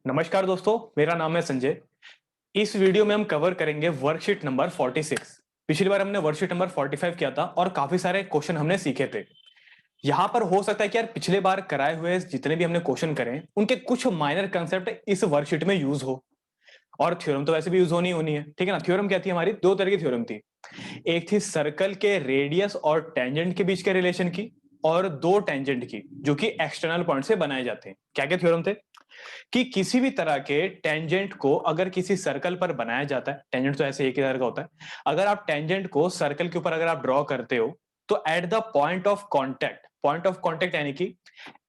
नमस्कार दोस्तों, मेरा नाम है संजय। इस वीडियो में हम कवर करेंगे वर्कशीट नंबर 46। पिछली बार हमने वर्कशीट नंबर 45 किया था और काफी सारे क्वेश्चन हमने सीखे थे। यहां पर हो सकता है कि यार पिछले बार कराए हुए जितने भी हमने क्वेश्चन करे उनके कुछ माइनर कंसेप्ट इस वर्कशीट में यूज हो। और थ्योरम तो वैसे भी यूज होनी होनी है, ठीक है ना। थ्योरम क्या थी हमारी? दो तरह की थ्योरम थी। एक थी सर्कल के रेडियस और टेंजेंट के बीच के रिलेशन की, और दो टेंजेंट की जो कि एक्सटर्नल पॉइंट से बनाए जाते हैं। क्या क्या थ्योरम थे? कि किसी भी तरह के टेंजेंट को अगर किसी सर्कल पर बनाया जाता है, टेंजेंट तो ऐसे एक ही तरह का होता है। अगर आप टेंजेंट को सर्कल के ऊपर अगर आप ड्रॉ करते हो तो eight the point of contact यानी कि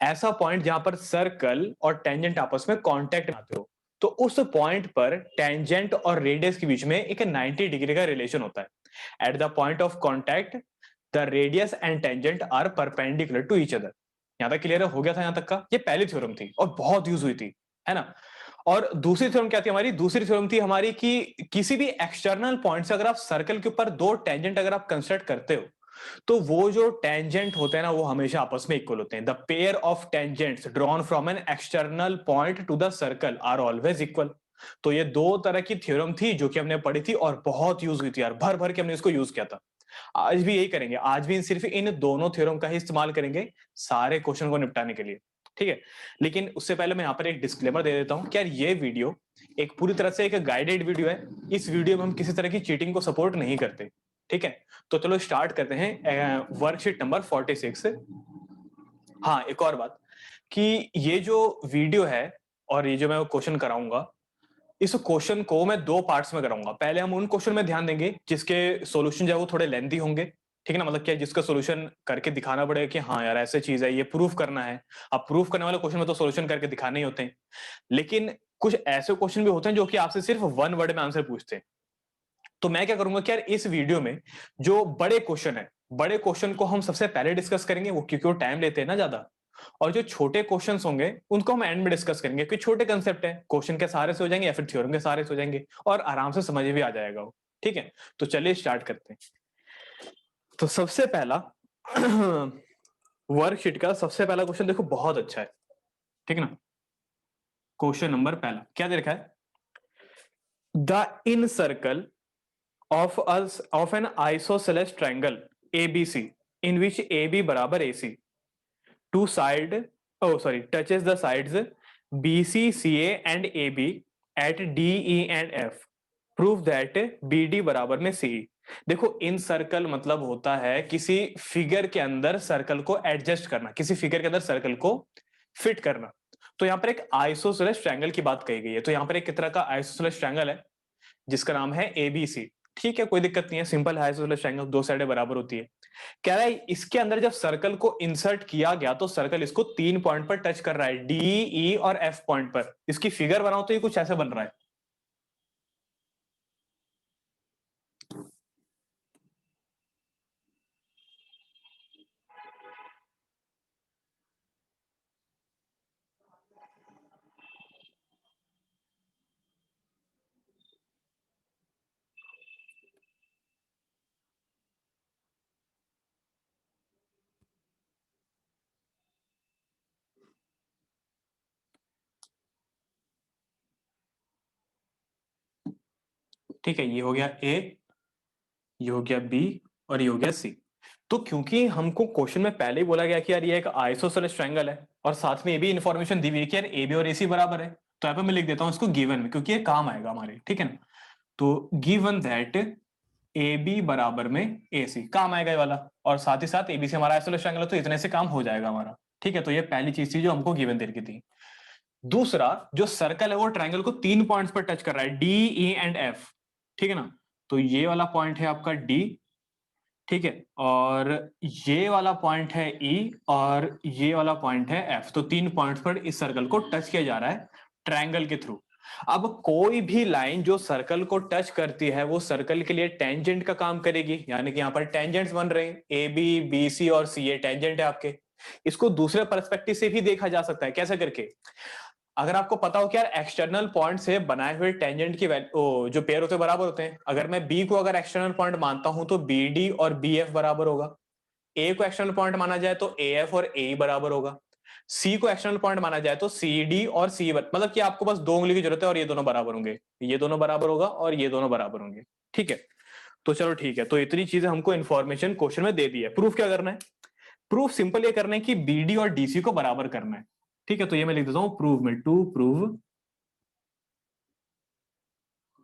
ऐसा पॉइंट जहां पर सर्कल और टेंजेंट आपस में कांटेक्ट आते हो, तो उस पॉइंट पर टेंजेंट और रेडियस के बीच में एक 90 डिग्री का रिलेशन होता है। At the point of contact the radius and tangent are perpendicular to each other. यहां तक क्लियर हो गया था? यहां तक का ये पहली थ्योरम थी और बहुत यूज हुई थी, है ना। और दूसरी थ्योरम क्या थी हमारी? दूसरी थ्योरम थी हमारी कि किसी भी एक्सटर्नल पॉइंट से अगर आप सर्कल के ऊपर दो टेंजेंट अगर आप कंस्ट्रक्ट करते हो तो वो जो टेंजेंट होते हैं ना वो हमेशा आपस में इक्वल होते हैं। The pair of tangents drawn from an external point to the circle are always equal. तो ये दो तरह की थ्योरम थी जो कि हमने पढ़ी थी और बहुत यूज हुई थी यार, भर भर के हमने इसको यूज किया था। आज भी यही करेंगे, आज भी सिर्फ इन दोनों थ्योरम का ही इस्तेमाल करेंगे सारे क्वेश्चन को निपटाने के लिए, ठीक है। लेकिन उससे पहले मैं यहाँ पर एक डिस्क्लेमर दे देता हूं कि यार ये वीडियो एक पूरी तरह से एक गाइडेड वीडियो है। इस वीडियो में हम किसी तरह की चीटिंग को सपोर्ट नहीं करते, ठीक है। तो चलो स्टार्ट करते हैं वर्कशीट नंबर 46 से। हाँ, एक और बात कि ये जो वीडियो है और ये जो मैं क्वेश्चन कराऊंगा, इस क्वेश्चन को मैं दो पार्ट्स में कराऊंगा। पहले हम उन क्वेश्चन में ध्यान देंगे जिसके सॉल्यूशन जो है वो थोड़े लेंथी होंगे, ठीक है ना। मतलब क्या, जिसका सॉल्यूशन करके दिखाना पड़ेगा कि हाँ यार ऐसे चीज है, ये प्रूफ करना है। अब प्रूफ करने वाले क्वेश्चन में तो सॉल्यूशन करके दिखाने ही होते हैं। लेकिन कुछ ऐसे क्वेश्चन भी होते हैं जो कि आपसे सिर्फ वन वर्ड में आंसर पूछते हैं। तो मैं क्या करूंगा कि यार इस वीडियो में जो बड़े क्वेश्चन है, बड़े क्वेश्चन को हम सबसे पहले डिस्कस करेंगे, वो क्योंकि वो टाइम लेते हैं ना ज्यादा। और जो छोटे क्वेश्चंस होंगे उनको हम एंड में डिस्कस करेंगे, क्योंकि छोटे कंसेप्ट है, क्वेश्चन के सहारे से हो जाएंगे या फिर थ्योरम के सहारे से हो जाएंगे और आराम से समझ भी आ जाएगा वो, ठीक है। तो चलिए स्टार्ट करते हैं। तो सबसे पहला वर्कशीट का सबसे पहला क्वेश्चन देखो, बहुत अच्छा है, ठीक है ना। क्वेश्चन नंबर पहला क्या दे रखा है? The in circle of an isosceles triangle ABC in which AB बराबर AC, two side touches the sides BC CA and AB at DE and F, prove that BD बराबर में CE। देखो, इन circle मतलब होता है किसी फिगर के अंदर सर्कल को एडजस्ट करना, किसी फिगर के अंदर सर्कल को फिट करना। तो यहां पर एक आइसोसेलेस ट्रायंगल की बात कही गई है। तो यहां पर एक तरह का आइसोसेलेस ट्रायंगल है जिसका नाम है एबीसी, ठीक है, कोई दिक्कत नहीं है, सिंपल है। आइसोसेलेस ट्रायंगल दो साइडें बराबर होती है। कह रहा है इसके अंदर जब सर्कल को इंसर्ट किया गया तो सर्कल इसको तीन पॉइंट पर टच कर रहा है, डी ई और एफ पॉइंट पर। इसकी फिगर बनाओ तो ये कुछ ऐसा बन रहा है। ठीक है, ये हो गया ए, ये हो गया बी और ये हो गया सी। तो क्योंकि हमको क्वेश्चन में पहले ही बोला गया कि यार ये एक आइसोसेलेस ट्रायंगल है और साथ में ये भी इंफॉर्मेशन दी हुई है कि यार ए बी और ए सी बराबर है, तो यहाँ पे मैं लिख देता हूं इसको गिवन में, क्योंकि ये काम आएगा हमारे, ठीक है ना। तो गिवन दैट ए बी बराबर में ए सी, काम आएगा ये वाला, और साथ ही साथ एबीसी हमारा आइसोसेलेस ट्रायंगल है तो इतने से काम हो जाएगा हमारा, ठीक है। तो ये पहली चीज थी जो हमको गिवन दे रखी थी। दूसरा, जो सर्कल है वो ट्रायंगल को तीन पॉइंट्स पर टच कर रहा है, डी ई एंड एफ, ठीक है ना। तो ये वाला पॉइंट है आपका डी, ठीक है, और ये वाला पॉइंट है ई और ये वाला पॉइंट है एफ। तो तीन पॉइंट्स पर इस सर्कल को टच किया जा रहा है ट्रायंगल के थ्रू। अब कोई भी लाइन जो सर्कल को टच करती है वो सर्कल के लिए टेंजेंट का काम करेगी, यानी कि यहां पर टेंजेंट्स बन रहे हैं, ए बी बी सी और सी, ए टेंजेंट है आपके। इसको दूसरे पर्सपेक्टिव से भी देखा जा सकता है, कैसे करके? अगर आपको पता हो कि यार एक्सटर्नल पॉइंट से बनाए हुए टेंजेंट की जो पेयर होते हैं बराबर होते हैं। अगर मैं बी को अगर एक्सटर्नल पॉइंट मानता हूं तो बी डी और बी एफ बराबर होगा। ए को एक्सटर्नल पॉइंट माना जाए तो ए एफ और ए बराबर होगा। सी को एक्सटर्नल पॉइंट माना जाए तो सी डी और सी, मतलब कि आपको बस 2 उंगली की जरूरत है और ये दोनों बराबर होंगे, ये दोनों बराबर होगा और ये दोनों बराबर होंगे। ठीक है, तो चलो ठीक है, तो इतनी चीजें हमको इन्फॉर्मेशन क्वेश्चन में दे दी है। प्रूफ क्या करना है? प्रूफ सिंपल ये करना है कि बीडी और डीसी को बराबर करना है। ठीक है, तो ये मैं लिख देता हूं प्रूफ में, टू प्रूव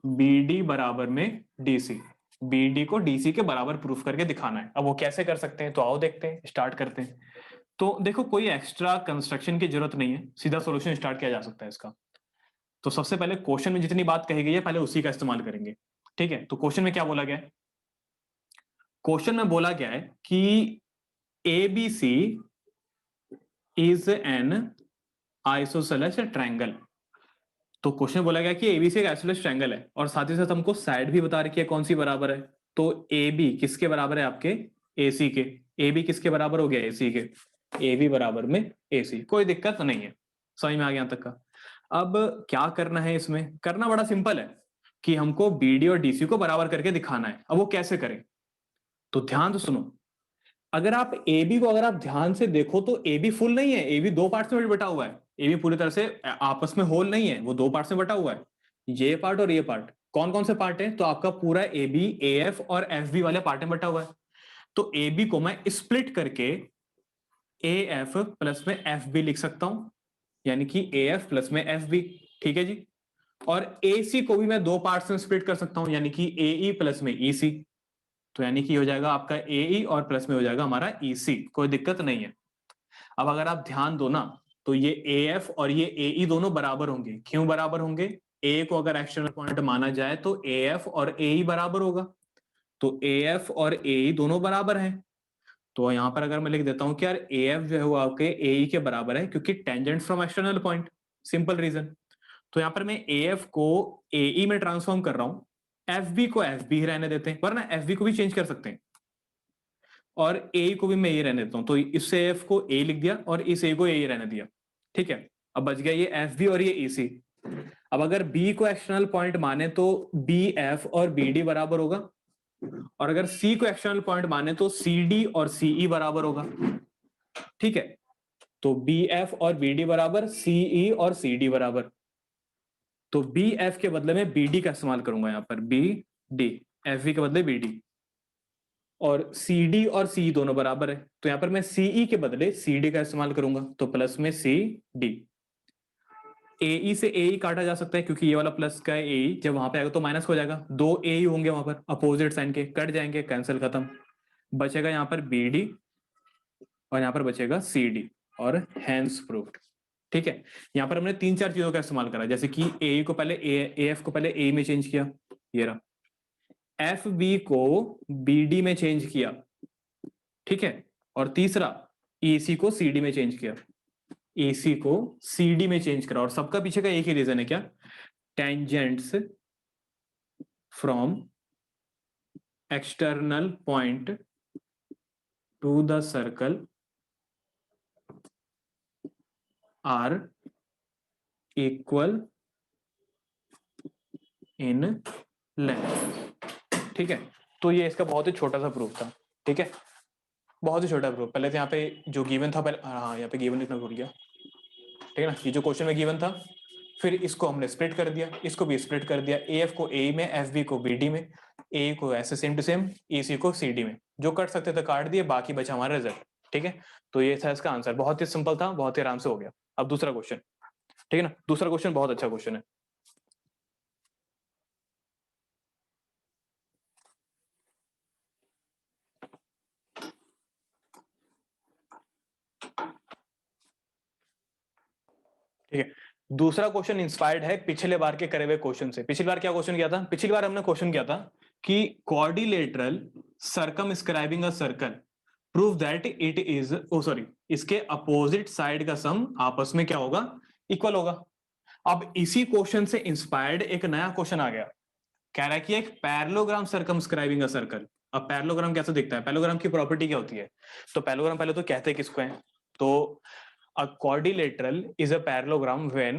बीडी बराबर में डीसी, बीडी को डीसी के बराबर प्रूफ करके दिखाना है। अब वो कैसे कर सकते हैं, तो आओ देखते हैं, स्टार्ट करते हैं। तो देखो कोई एक्स्ट्रा कंस्ट्रक्शन की जरूरत नहीं है, सीधा सॉल्यूशन स्टार्ट किया जा सकता है इसका। तो सबसे पहले क्वेश्चन में जितनी बात कही गई है पहले उसी का इस्तेमाल करेंगे। ठीक है, तो क्वेश्चन में क्या बोला गया है? क्वेश्चन में बोला गया है कि ABC is an isosceles triangle. तो क्वेश्चन बोला गया कि एबीसी एक आइसोसेलेस ट्रायंगल है और साथ ही साथ हमको साइड भी बता रखी है कौन सी बराबर है। तो ए बी किसके बराबर है? आपके ए सी के। ए बी किसके बराबर हो गया? ए सी के। ए बी बराबर में ए सी, कोई दिक्कत नहीं है, समझ में आ गया यहां तक का। अब क्या करना है, इसमें करना बड़ा सिंपल है कि हमको बीडी और डीसी को बराबर करके दिखाना है। अब वो कैसे करें, तो ध्यान से सुनो। अगर आप ए बी को अगर आप ध्यान से देखो तो ए बी फुल नहीं है, ए बी दो पार्ट्स में बटा हुआ है। ए बी पूरी तरह से आपस में होल नहीं है, वो दो पार्ट्स में बटा हुआ है। ये पार्ट और ये पार्ट कौन कौन से पार्ट है? तो आपका पूरा ए बी ए एफ और एफ बी वाले पार्ट में बटा हुआ है। तो ए बी को मैं स्प्लिट करके ए एफ प्लस में एफ बी लिख सकता हूं, यानी कि ए एफ प्लस में एफ बी। ठीक है जी। और ए सी को भी मैं दो पार्ट्स में स्प्लिट कर सकता हूं, यानी कि ए ई प्लस में ई सी। तो यानी कि हो जाएगा आपका ए ई और प्लस में हो जाएगा हमारा ई सी, कोई दिक्कत नहीं है। अब अगर आप ध्यान दो ना, तो ये ए एफ और ये ए ई दोनों बराबर होंगे। क्यों बराबर होंगे? ए को अगर एक्सटर्नल पॉइंट माना जाए तो ए एफ और ए ई बराबर होगा। तो ए एफ और ए ई दोनों बराबर हैं। तो यहां पर अगर मैं लिख देता हूं कि यार ए एफ जो है वो आपके ए ई के बराबर है, क्योंकि tangent from external point, simple reason. तो यहां पर मैं ए एफ को ए ई में ट्रांसफॉर्म कर रहा हूं, एफ बी को एफ बी रहने देते हैं, वरना एफ बी को भी चेंज कर सकते हैं, और ए को भी मैं ए रहने देता हूं। तो इससे एफ को ए लिख दिया और इस ए को ए रहने दिया। ठीक है, अब बच गया ये एफ बी और ये ई सी। अब अगर बी को एक्सटर्नल पॉइंट माने तो बी एफ और बी डी बराबर होगा, और अगर सी को एक्सटर्नल पॉइंट माने तो सी डी और सीई बराबर होगा। ठीक है, तो बी एफ और बी डी बराबर, सीई और सी डी बराबर। तो बी एफ के बदले में बी डी का इस्तेमाल करूंगा यहां पर, बी डी, एफ बी के बदले बी डी। और सी डी और सी दोनों बराबर है, तो यहां पर मैं सीई के बदले सी डी का इस्तेमाल करूंगा, तो प्लस में सी डी। ए से ए काटा जा सकता है, क्योंकि ये वाला प्लस का ए जब वहां पे आएगा तो माइनस हो जाएगा, दो ए होंगे वहां पर अपोजिट साइन के, कट जाएंगे, कैंसिल, खत्म। बचेगा यहाँ पर बी डी और यहाँ पर बचेगा सी डी, और हैंस प्रूव्ड। ठीक है, यहाँ पर हमने तीन चार चीजों का इस्तेमाल करा, जैसे कि ए को पहले ए एफ को पहले ए में चेंज किया, ये रहा, एफ बी को बी डी में चेंज किया। ठीक है, और तीसरा ईसी को सीडी में चेंज किया, एसी को सीडी में चेंज करा। और सबका पीछे का एक ही रीजन है, क्या? Tangents from external point to the circle are equal in length. ठीक है, तो ये इसका बहुत ही छोटा सा प्रूफ था। ठीक है, बहुत ही छोटा प्रूफ। पहले तो यहाँ पे जो गिवन था, पहले हाँ यहाँ पे गिवन लिखना भूल गया। ठीक है ना, ये जो क्वेश्चन में गिवन था, फिर इसको हमने स्प्लिट कर दिया, इसको भी स्प्लिट कर दिया, ए एफ को ए में, एफ बी को बी डी में, ए को ऐसे सेम टू सेम, ई सी को सी डी में। जो कट सकते थे काट दिए, बाकी बचा हमारा रिजल्ट। ठीक है, तो ये था इसका आंसर, बहुत ही सिंपल था, बहुत ही आराम से हो गया। अब दूसरा क्वेश्चन, ठीक है ना, दूसरा क्वेश्चन बहुत अच्छा क्वेश्चन है। ठीक है, दूसरा क्वेश्चन इंस्पायर्ड है पिछले बार के करे हुए क्वेश्चन से। पिछली बार क्या क्वेश्चन किया था? पिछली बार हमने क्वेश्चन किया था कि quadrilateral circumscribing a circle prove that it is, oh sorry, इसके अपोजिट साइड का सम आपस में क्या होगा? इक्वल होगा। अब इसी क्वेश्चन से इंस्पायर्ड एक नया क्वेश्चन आ गया, कह रहा है कि एक पैरेललोग्राम सर्कमस्क्राइबिंग अ सर्कल। अब पैरेललोग्राम कैसे दिखता है? पैरेललोग्राम की प्रॉपर्टी क्या होती है? तो पैरेललोग्राम पहले तो कहते हैं किसको है? तो a quadrilateral is a parallelogram when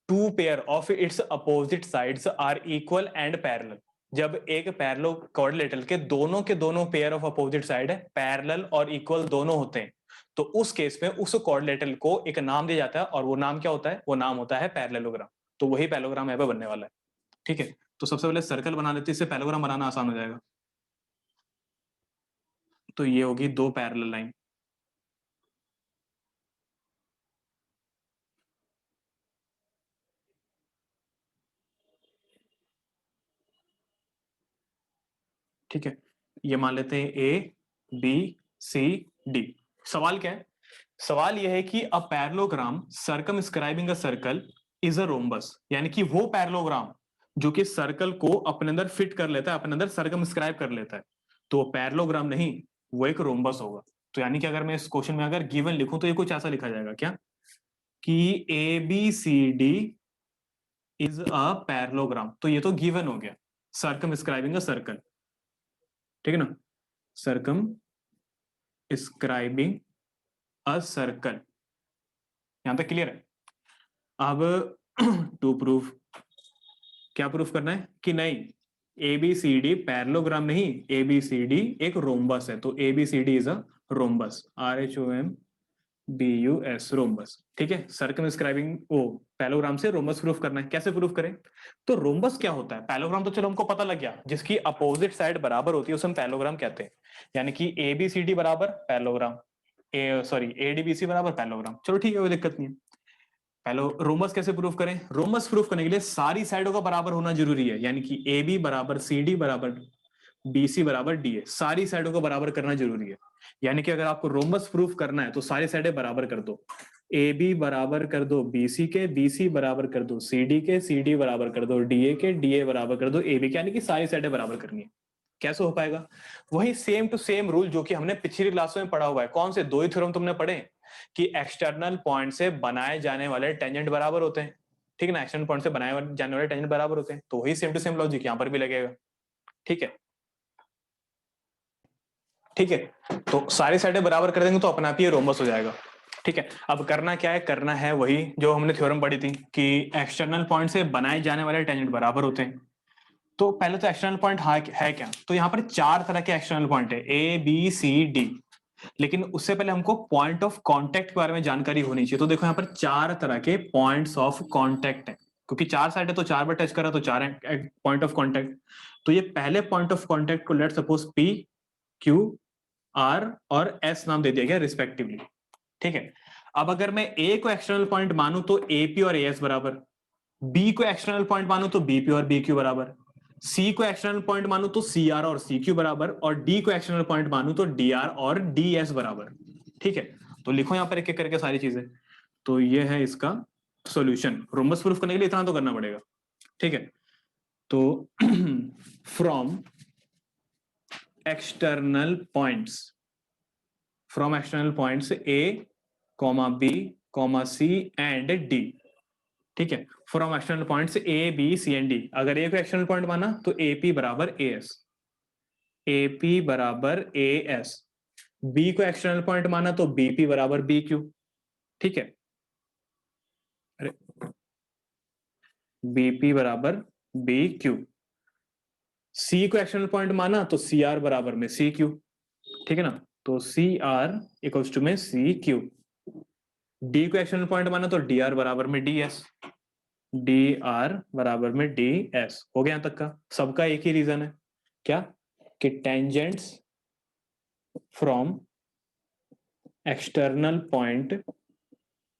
two pair of its opposite sides are equal and parallel। जब एक पैरेलल क्वाड्रिलेटरल के दोनों पेयर ऑफ अपोजिट साइड है पैरेलल और इक्वल दोनों होते हैं, तो उस केस में उस कोऑर्डिनेटर को एक नाम दिया जाता है और वो नाम क्या होता है, वो नाम होता है पैरेललोग्राम। तो वही पैरेललोग्राम यहाँ पे बनने वाला है। ठीक है, तो सबसे पहले सर्कल बना लेते हैं, इससे पैरेललोग्राम बनाना आसान हो जाएगा। तो ये होगी दो पैरेलल लाइन। ठीक है, ये मान लेते हैं ए बी सी डी। सवाल क्या है? सवाल यह है कि a parallelogram circumscribing a circle is a rhombus, यानी कि वो पैरेललोग्राम जो कि सर्कल को अपने अंदर फिट कर लेता है, अपने अंदर सर्कमस्क्राइब कर लेता है, तो वो पैरेललोग्राम नहीं, वो एक रोम्बस होगा। तो यानी कि अगर मैं इस क्वेश्चन में अगर गिवन लिखूं तो ये कुछ ऐसा लिखा जाएगा क्या कि A B C D is a parallelogram. तो ये तो गिवन हो गया, सर्कमस्क्राइबिंग अ सर्कल। ठीक है ना, सर्कम स्क्राइबिंग अ सर्कल, यहां तक क्लियर है। अब टू प्रूफ, क्या प्रूफ करना है कि नहीं, A B C D parallelogram नहीं, ए बी सी डी एक रोम्बस है। तो A B C D is a rhombus, RHOM BUS, rhombus. ठीक है, सर्कमस्क्राइबिंग ओ पैरेललोग्राम से रोम्बस प्रूफ करना है। कैसे प्रूफ करें? तो रोम्बस क्या होता है? पैरेललोग्राम तो चलो हमको पता लग गया, जिसकी अपोजिट साइड बराबर होती है उसे हम पैरेललोग्राम कहते हैं। यानी कि ए बी सी डी बराबर parallelogram, A D B C बराबर पैरेललोग्राम। चलो ठीक है, कोई दिक्कत नहीं है। पहले रोमस कैसे प्रूफ करें? रोमस प्रूफ करने के लिए सारी साइडों का बराबर होना जरूरी है, यानी कि ए बी बराबर सी डी बराबर बी सी बराबर डी ए, सारी साइडों को बराबर करना जरूरी है। यानी कि अगर आपको रोमस प्रूफ करना है तो सारी साइडें बराबर कर दो, ए बी बराबर कर दो बी सी के, बी सी बराबर कर दो सी डी के, सी डी बराबर कर दो डी ए के, डी ए बराबर कर दो ए बी के, यानी कि सारी साइडें बराबर करनी है। कैसे हो पाएगा? वही सेम टू सेम रूल जो कि हमने पिछली क्लासों में पढ़ा हुआ है। कौन से? दो ही थ्योरम तुमने पढ़े कि एक्सटर्नल पॉइंट से बनाए जाने वाले टेंजेंट बराबर होते हैं। ठीक है ना, एक्सटर्नल पॉइंट से बनाए जाने वाले टेंजेंट बराबर होते हैं, तो वही सेम टू सेम लॉजिक यहां पर भी लगेगा। ठीक है, ठीक है, तो सारी साइडें बराबर कर देंगे तो अपने आप ही रोम्बस हो जाएगा। ठीक है, अब करना क्या है? करना है वही जो हमने थ्योरम पढ़ी थी कि एक्सटर्नल पॉइंट से बनाए जाने वाले टेंजेंट बराबर होते हैं। तो पहले तो एक्सटर्नल पॉइंट है क्या? तो यहाँ पर चार तरह के एक्सटर्नल पॉइंट है, ए बी सी डी। लेकिन उससे पहले हमको पॉइंट ऑफ कांटेक्ट के बारे में जानकारी होनी चाहिए। तो देखो यहाँ पर चार तरह के पॉइंट्स ऑफ कांटेक्ट है, क्योंकि चार साइड है तो चार बार टच करा तो चार पॉइंट ऑफ कांटेक्ट। तो ये पहले पॉइंट ऑफ कांटेक्ट को let suppose P Q R और एस नाम दे दिया गया रिस्पेक्टिवली। ठीक है, अब अगर मैं ए को एक्सटर्नल पॉइंट मानू तो एपी और एएस बराबर, बी को एक्सटर्नल पॉइंट मानू तो बीपी और बीक्यू बराबर, सी को एक्सटर्नल पॉइंट मानू तो सी आर और सी क्यू बराबर, और डी को एक्सटर्नल पॉइंट मानू तो डी आर और डी एस बराबर। ठीक है, तो लिखो यहां पर एक एक करके सारी चीजें। तो ये है इसका सॉल्यूशन। रोम्बस प्रूफ करने के लिए इतना तो करना पड़ेगा। ठीक है, तो from external points, from external points A comma B comma C and D. ठीक है, from external points A B C and D. अगर ए को एक्सटर्नल पॉइंट माना तो एपी बराबर ए एस, एपी बराबर ए एस। बी को external point माना तो बीपी बराबर बी क्यू। ठीक है, अरे बीपी बराबर बी क्यू। सी को एक्सटर्नल पॉइंट माना तो सी आर बराबर में सी क्यू। ठीक है ना, तो सी आर इक्वल्स टू में सी क्यू। डी को एक्सटर्नल पॉइंट माना तो डी आर बराबर में डी एस, डी आर बराबर में डी एस। हो गया यहां तक का? सबका एक ही रीजन है, क्या? कि tangents from external point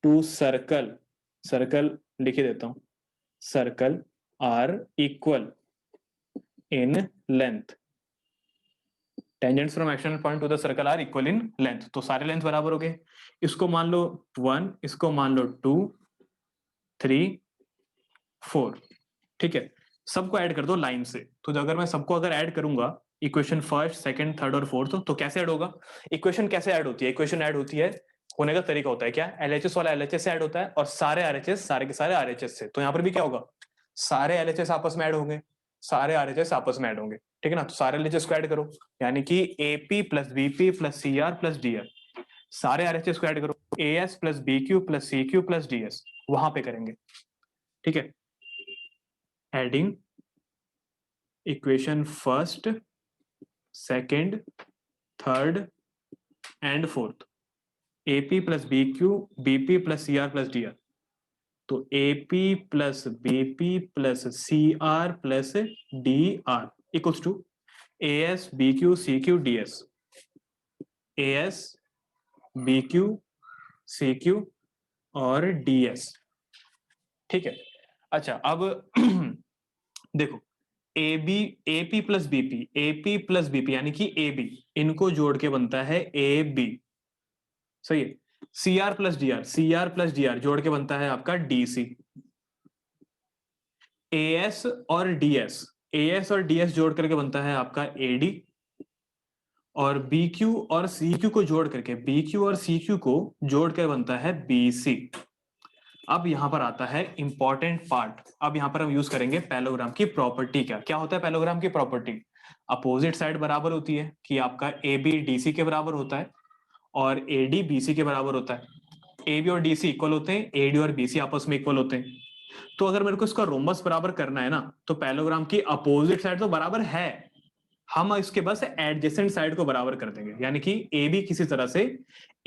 to circle, circle लिख ही देता हूं, circle are equal in length. Tangents from external point to the circle are equal in length, तो सारे लेंथ बराबर हो गए। इसको मान लो 1, इसको मान लो 2 3 4। ठीक है, सबको ऐड कर दो लाइन से। तो अगर मैं सबको अगर ऐड करूंगा इक्वेशन फर्स्ट सेकंड थर्ड और फोर्थ, तो कैसे ऐड होगा? इक्वेशन कैसे ऐड होती है? इक्वेशन ऐड होती है, होने का तरीका होता है क्या? एलएचएस वाला एलएचएस से ऐड होता है और सारे आरएचएस सारे के सारे आरएचएस से। तो यहां पर भी क्या होगा? सारे एलएचएस आपस में ऐड होंगे, सारे आरएचएस आपस में ऐड होंगे। ठीक है ना, तो सारे एलएचएस को ऐड करो, यानी कि AP plus BP plus C R plus D R. सारे आरएचएस को ऐड करो, A S plus B Q plus C Q plus D S, वहां पे करेंगे। ठीक है, adding equation first second third and fourth. AP plus BQ, BP plus CR plus DR। तो AP plus BP plus CR plus DR equals to AS BQ CQ DS। AS BQ CQ और DS। ठीक है। अच्छा अब देखो, AP plus BP यानी कि AB, इनको जोड़ के बनता है AB। सही है। CR प्लस DR जोड़ के बनता है आपका DC। AS और DS जोड़ करके बनता है आपका AD। और BQ को जोड़ करके, BQ और CQ को जोड़ कर बनता है BC। अब यहां पर आता है इंपॉर्टेंट पार्ट। अब यहां पर हम यूज करेंगे पैरेललोग्राम की प्रॉपर्टी। क्या क्या होता है पैरेललोग्राम की प्रॉपर्टी? अपोजिट साइड बराबर होती है, कि आपका AB DC के बराबर होता है और AD BC के बराबर होता है। AB और DC इक्वल होते हैं, AD और BC आपस में इक्वल होते हैं। तो अगर मेरे को इसका रोम्बस बराबर करना है ना, तो पैरेललोग्राम की अपोजिट साइड तो बराबर है, हम इसके बस एडजेसेंट साइड को बराबर कर देंगे। यानी कि AB किसी तरह से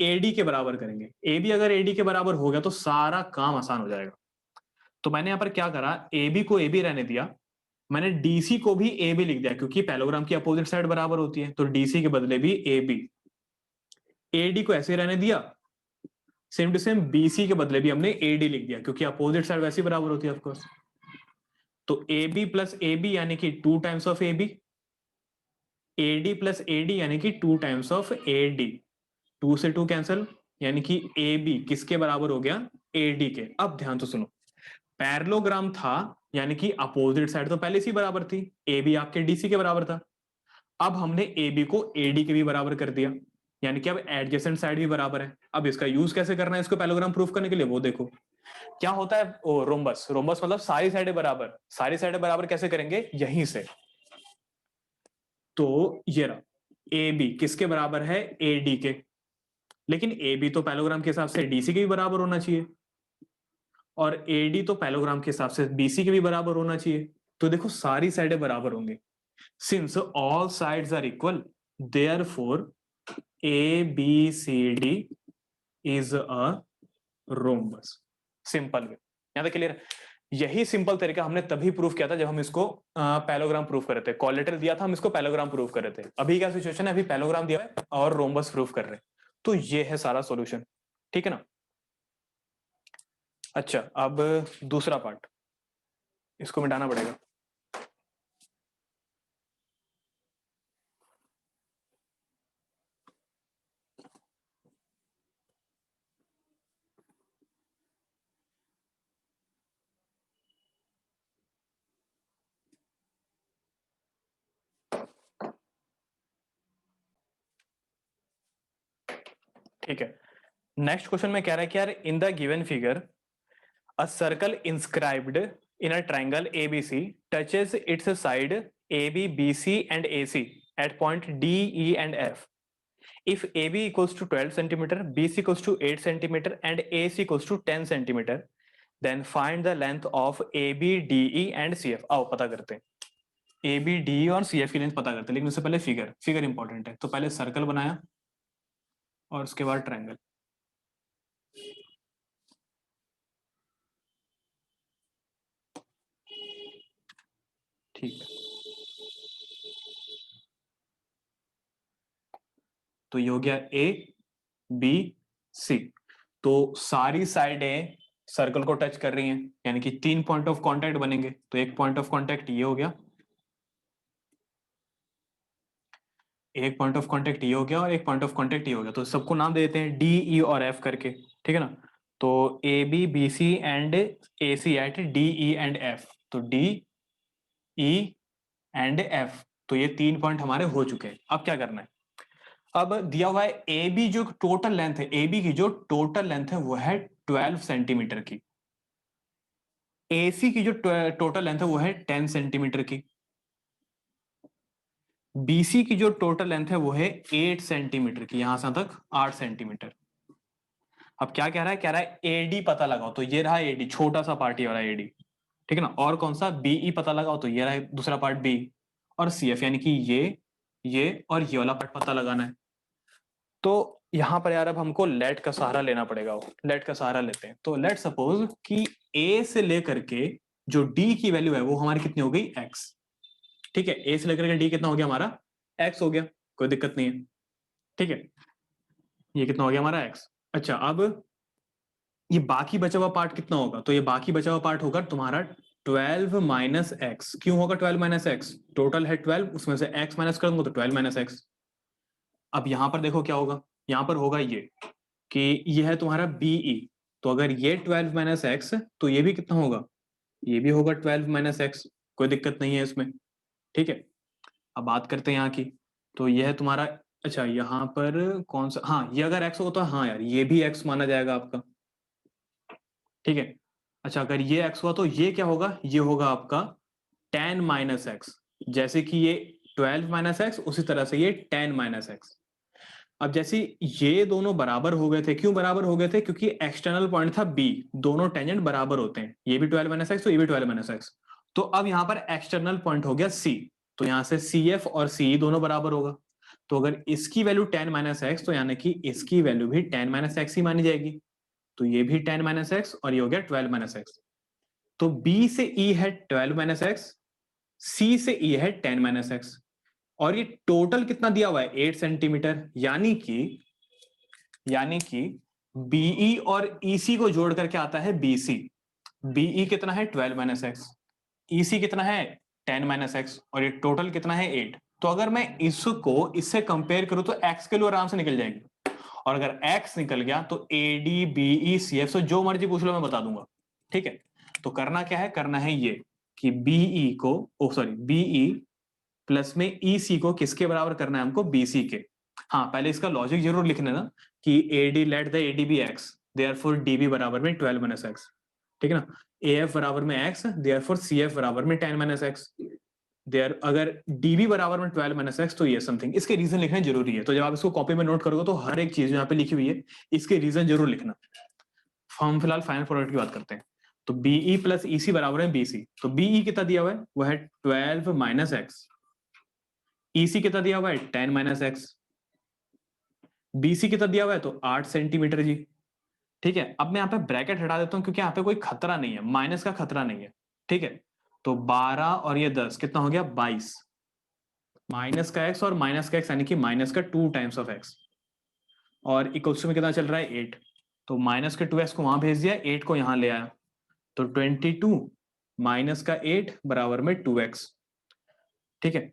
AD के बराबर करेंगे। AB अगर AD के बराबर हो गया तो सारा काम आसान हो जाएगा। तो मैंने यहां पर क्या करा, AB को AB रहने दिया, मैंने DC को भी AB लिख दिया, क्योंकि पैरेललोग्राम की अपोजिट साइड बराबर होती है, तो DC के बदले भी AB। AD को ऐसे रहने दिया, सेम टू सेम BC के बदले भी हमने AD लिख दिया, क्योंकि अपोजिट साइड वैसे बराबर होती है ऑफकोर्स। तो AB प्लस AB यानी कि 2 times of AB, AD plus AD यानी कि 2 टाइम्स ऑफ AD। 2 से 2 कैंसल, यानी कि AB किसके बराबर हो गया? AD के। अब ध्यान से सुनो, पैरेललोग्राम था यानी कि अपोजिट साइड तो पहले से ही बराबर थी, AB आपके DC के बराबर था। अब हमने AB को AD के भी बराबर कर दिया, यानी कि अब एडजेसेंट साइड भी बराबर है। अब इसका यूज कैसे करना है इसको पैरेललोग्राम प्रूफ करने के लिए, वो देखो क्या होता है। रोम्बस, रोम्बस मतलब सारी साइडें बराबर। सारी साइडें बराबर कैसे करेंगे? यहीं से। तो ये रहा, AB किसके बराबर है? AD के। लेकिन AB तो पैरेललोग्राम के हिसाब से DC के भी बराबर होना चाहिए, और AD तो पैरेललोग्राम के हिसाब से BC के भी बराबर होना चाहिए। तो देखो सारी साइडें बराबर होंगे। Since all sides are equal, therefore ABCD is a rhombus. Simple way. यहां तक क्लियर? यही सिंपल तरीका हमने तभी प्रूफ किया था जब हम इसको पैरेललोग्राम प्रूफ कर रहे थे। कोलेटरल दिया था, हम इसको पैरेललोग्राम प्रूफ कर रहे थे। अभी क्या सिचुएशन है? अभी पैरेललोग्राम दिया है और रोम्बस प्रूफ कर रहे हैं। तो ये है सारा सॉल्यूशन। ठीक है ना? अच्छा अब दूसरा पार्ट, इसको मिटाना पड़ेगा। ठीक है। नेक्स्ट क्वेश्चन में कह रहा है कि यार in the given figure a circle inscribed in a triangle ABC touches its side AB BC and AC at point DE and F। If AB equals to 12 centimeter, BC equals to 8 centimeter and AC equals to 10 centimeter, then find the length of AB, DE and CF। आओ पता करते हैं AB, DE और CF की length पता करते हैं, लेकिन उससे पहले फिगर इंपॉर्टेंट है। तो पहले सर्कल बनाया और उसके बाद ट्रायंगल। ठीक है, तो ये हो गया ABC। तो सारी साइडें सर्कल को टच कर रही हैं, यानी कि 3 पॉइंट ऑफ कांटेक्ट बनेंगे। तो एक पॉइंट ऑफ कांटेक्ट ये हो गया, एक पॉइंट ऑफ कांटेक्ट ये हो गया और एक पॉइंट ऑफ कांटेक्ट ये हो गया। तो सबको नाम दे देते हैं डी, ई और एफ करके। ठीक है ना? तो A B B C and A C at D, E and F. तो डी, ई एंड एफ, तो ये 3 पॉइंट हमारे हो चुके हैं। अब क्या करना है? अब दिया हुआ है ए बी, जो टोटल लेंथ है, ए बी की जो टोटल लेंथ है वो है 12 सेंटीमीटर की। ए सी की जो टोटल लेंथ है वो है 10 सेंटीमीटर की। बीसी की जो टोटल लेंथ है वो है 8 सेंटीमीटर की, यहां से तक 8 सेंटीमीटर। अब क्या कह रहा है? कह रहा है एडी पता लगाओ। तो ये रहा एडी, छोटा सा पार्ट ये रहा एडी। ठीक है ना? और कौन सा? बीई पता लगाओ। तो ये रहा दूसरा पार्ट बी। और सीएफ यानी कि ये और ये वाला पार्ट पता लगाना है। तो यहाँ पर यार अब हमको लेट का सहारा लेना पड़ेगा। लेट का सहारा लेते हैं, तो लेट सपोज कि ए से लेकर के जो डी की वैल्यू है वो हमारी कितनी हो गई, एक्स। ठीक है, ए से लेकर के डी कितना हो गया हमारा, एक्स हो गया, कोई दिक्कत नहीं है। ठीक है, ये कितना हो गया हमारा एक्स। अच्छा, अब ये बाकी बचा हुआ पार्ट कितना होगा, तो ये बाकी बचा हुआ पार्ट होगा तुम्हारा 12 माइनस एक्स। क्यों होगा 12 माइनस एक्स, टोटल है 12, उसमें से एक्स माइनस कर दूंगा तो 12 माइनस एक्स। अब यहां पर देखो क्या होगा, यहां पर होगा ये कि ये है तुम्हारा बीई, तो अगर ये 12 माइनस एक्स तो ये भी कितना होगा, ये भी होगा 12 माइनस एक्स, कोई दिक्कत नहीं है इसमें। ठीक है, अब बात करते हैं यहाँ की, तो ये है तुम्हारा, अच्छा यहाँ पर कौन सा, हाँ ये अगर एक्स होगा तो हाँ यार ये भी एक्स माना जाएगा आपका। ठीक है, अच्छा अगर ये एक्स हुआ तो ये क्या होगा, ये होगा आपका 10 माइनस एक्स। जैसे कि ये 12 माइनस एक्स, उसी तरह से ये 10 माइनस एक्स। अब जैसे ये दोनों बराबर हो गए थे, क्यों बराबर हो गए थे, क्योंकि एक्सटर्नल पॉइंट था बी, दोनों टेंजेंट बराबर होते हैं, ये भी 12 माइनस एक्स तो ये भी 12 माइनस एक्स। तो अब यहाँ पर एक्सटर्नल पॉइंट हो गया सी, तो यहाँ से सी एफ और सी दोनों बराबर होगा। तो अगर इसकी वैल्यू 10 माइनस एक्स, तो यानी कि इसकी वैल्यू भी 10 माइनस एक्स ही मानी जाएगी। तो ये भी 10 माइनस एक्स और ये हो गया 12 माइनस एक्स। तो बी से ई है 12 माइनस एक्स, सी से ई है 10 माइनस एक्स, और ये टोटल कितना दिया हुआ है 8 सेंटीमीटर। यानी कि बीई और ईसी को जोड़ करके आता है बीसी। बीई कितना है 12 माइनस एक्स, ईसी कितना है 10 माइनस एक्स, और ये टोटल कितना है 8। तो अगर मैं इसको इससे कंपेयर करूं तो एक्स के लिए आराम से निकल जाएगी, और अगर एक्स निकल गया तो A D BE C F, जो मर्जी पूछ लो मैं बता दूंगा। ठीक है, तो करना क्या है, करना है ये कि बीई को, ओ सॉरी बीई प्लस में ईसी को किसके बराबर करना है हमको, बीसी के। हाँ पहले इसका लॉजिक जरूर लिखना ना, कि AD let the AD B X, therefore DB बराबर में 12 माइनस एक्स। ठीक है ना, ए एफ बराबर में एक्स, देयरफॉर सी एफ बराबर में 10 माइनस एक्स। देयर अगर डीबी बराबर में 12 माइनस एक्स तो ये समथिंग, इसके रीजन लिखना जरूरी है। तो जब आप इसको कॉपी में नोट करोगे तो हर एक चीज यहाँ पे लिखी हुई है, इसके रीजन जरूर लिखना। हम फिलहाल फाइनल प्रोडक्ट की बात करते हैं। तो बीई प्लस ईसी बराबर है बीसी, तो बीई कितना दिया हुआ है, वो है 12 माइनस एक्स। ईसी कितना दिया हुआ है 10 माइनस एक्स। बीसी कितना दिया हुआ है, तो 8 सेंटीमीटर जी। ठीक है, अब मैं यहाँ पे ब्रैकेट हटा देता हूँ क्योंकि यहाँ पे कोई खतरा नहीं है, माइनस का खतरा नहीं है। ठीक है, तो 12 और ये 10 कितना हो गया 22, माइनस का एक्स और माइनस का एक्स यानी कि माइनस का 2 टाइम्स ऑफ एक्स, और इक्वल्स टू में कितना चल रहा है 8। तो माइनस के 2x को वहां भेज दिया, 8 को यहां ले आया, तो 22 माइनस का 8 बराबर में 2x। ठीक है,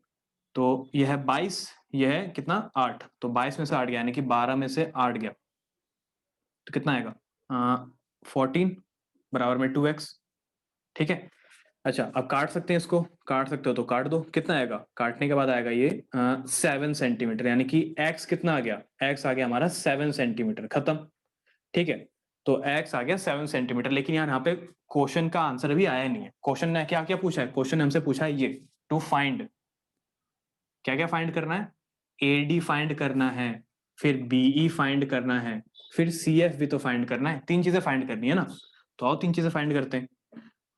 तो यह है 22, यह है कितना 8, तो 22 में से 8 गया यानी कि 12 में से 8 गया, तो कितना आएगा 14 बराबर में 2x। ठीक है, अच्छा अब काट सकते हैं इसको, काट सकते हो तो काट दो, कितना आएगा, काटने के बाद आएगा ये 7 सेंटीमीटर, यानी कि x कितना आ गया, x आ गया हमारा 7 सेंटीमीटर, खत्म। ठीक है, तो x आ गया 7 सेंटीमीटर। लेकिन यार यहाँ पे क्वेश्चन का आंसर भी आया नहीं है। क्वेश्चन ने क्या क्या पूछा है, क्वेश्चन ने हमसे पूछा है ये टू फाइंड, क्या क्या फाइंड करना है, एडी फाइंड करना है, फिर बीई फाइंड करना है, फिर सीएफ भी तो फाइंड करना है, 3 चीजें फाइंड करनी है ना। तो आओ 3 चीजें फाइंड करते हैं।